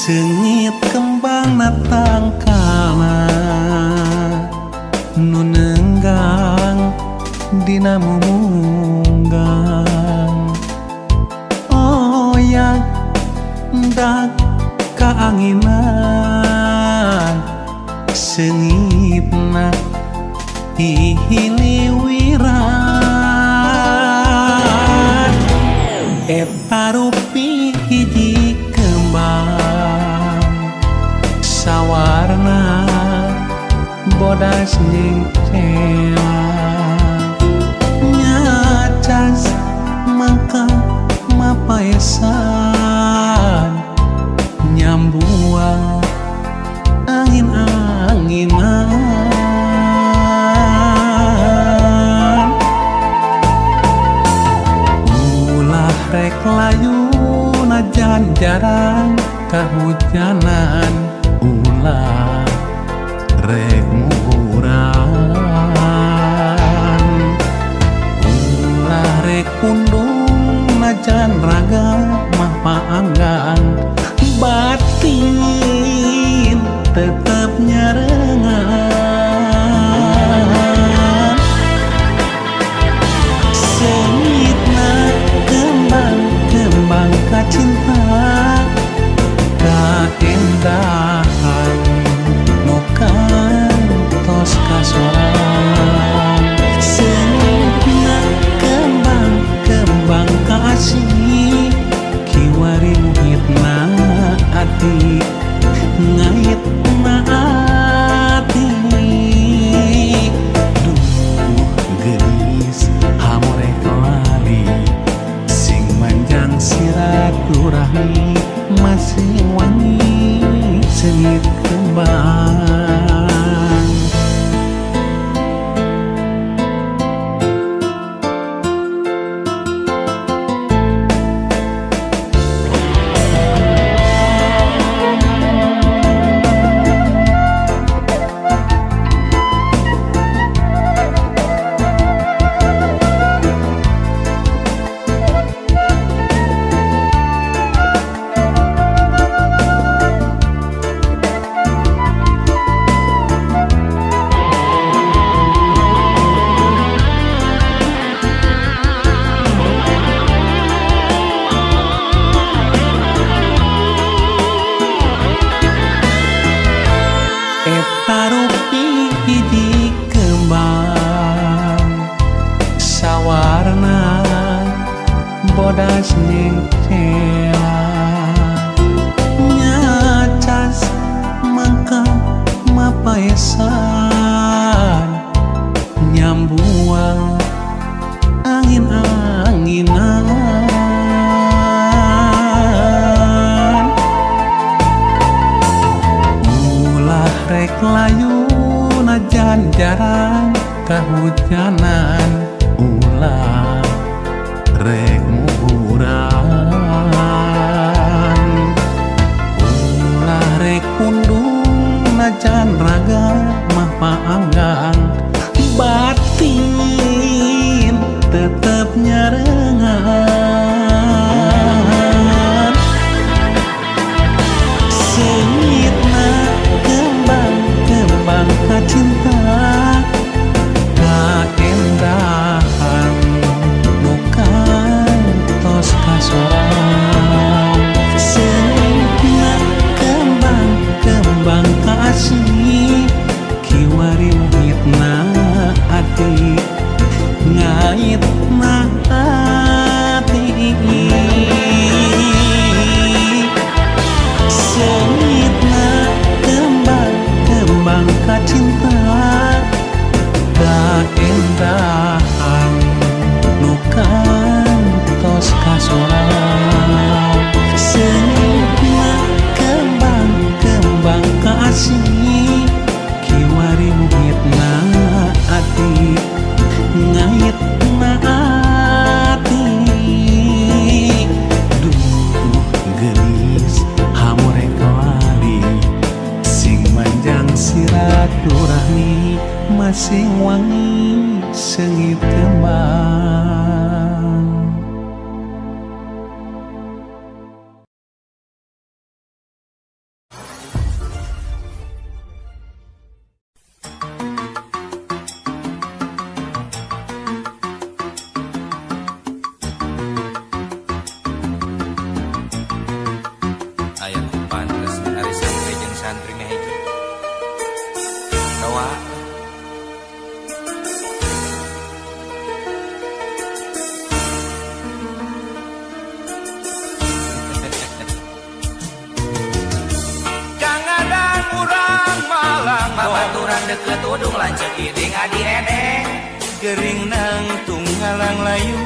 Sengit kembang natang kana nu nenggang dina munggang oyak dak kaanginan sengitna hihiliwiran eta rupi hiji kembang sawarna bodas jeung nyacas mangka mapaesan nyambuang angin-anginan ulah rek layu najan jarang kahujanan ulah rek muhuran ulah rek undung najan raga mah paanggan batin tetep nyarengan sengitna kembang-kembang kacinta kaendahan tos kasoran sengitna kembang-kembang kasih kiwari muhitna ati ngaitna ati duh gelis hamore kelali sing manjang silaturahmi masih wangi sengit kembang bodas nyecela nyacas mangka mapaesan nyambuang angin-anginan ulah rek layu najan jarang kahujanan ulah rek muhuran ulah rek undung najan raga mah paanggan batin tetep nyarengan solat senyumna kembang-kembang kasih kiwari muhitna ati ngaitna ati duh gelis hamure kelali sing manjang silaturahmi masing wangi sengit kembang. Deket udung lanjut iding adi edeng gering nang tunggalang layu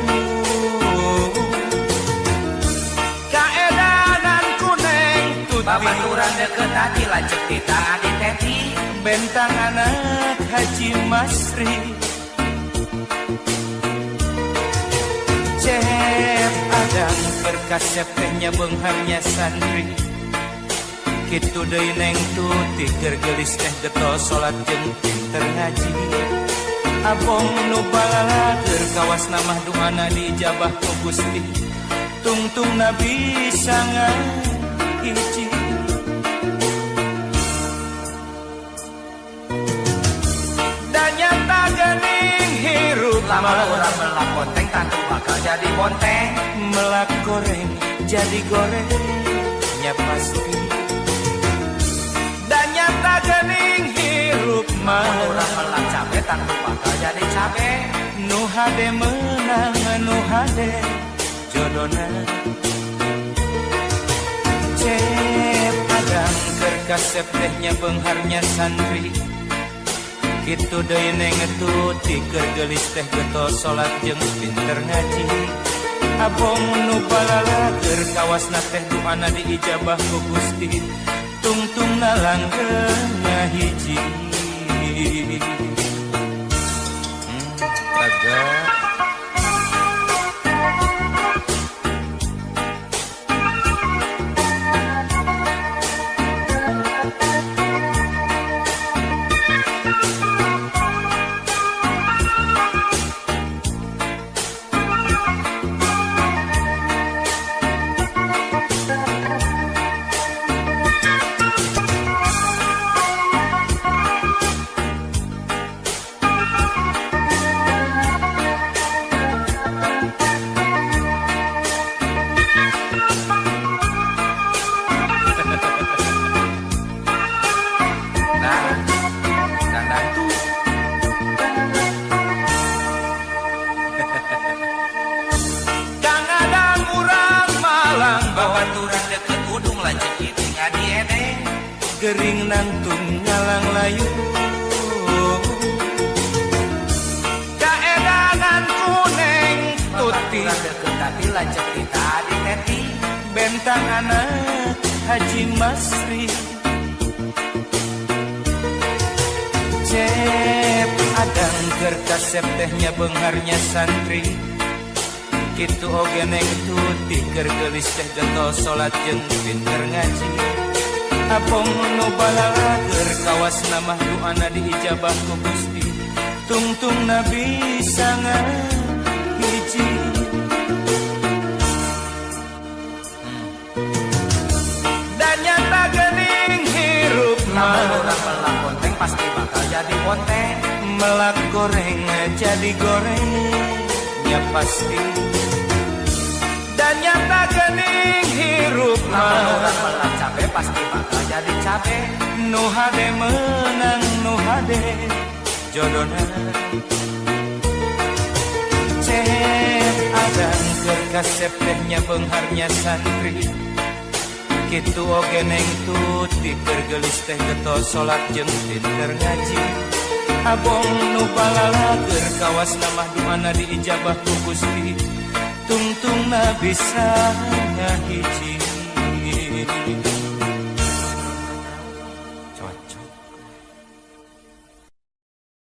kaedanan kuneng tuti babaturan deket adi lanjut tita adi teti bentang anak Haji Masri cep adang berkasep tehnya bengharnya santri kitu deui neng tuti keur geulis teh getol salat jeung pinter ngaji abong nu balala keur kawas namah duana dijabah ku Gusti tungtung nabi sangat hiji dan nyata geuning hirup lama urang melak bonteng tantu bakal jadi bonteng melak goreng jadi goreng nya pasti gening hirup mah urang melak cabe tangtu bakal jadi cabe nu hade menang nu hade jodona cep adang keur kasep tehnya beungharnya santri kitu deui neng tuti keur geulis teh getol salat jeung pinter ngaji abong nu balala keur kawasna teh duana diijabah ku Gusti tungtung nalanggeng hiji agak gering nantung ngalang layu kaedangan kuneng tuti deket hati lanjut tita adi teti bentang anak Haji Masri cep adang keur kasep tehnya beungharnya santri kitu oge neng tuti keur geulis teh getol salat jeung pinter ngaji abong nu balala keur kawas namah duana diijabah ku Gusti tungtung nabi sangat hiji dan nyata geuning hirup mah urang melak bonteng pasti bakal jadi bonteng melak goreng jadi goreng nya pasti dan nyata geuning hirup mah urang melak cabe pasti bakal jadi cabe nu hade menang nu hade jodona cep adang keur kasep tehnya beungharnya santri kitu oge neng tuti keur geulis teh getol salat jeung pinter ngaji abong nu balala keur kawas namah duana diijabah ku Gusti tungtung na bisa ngahiji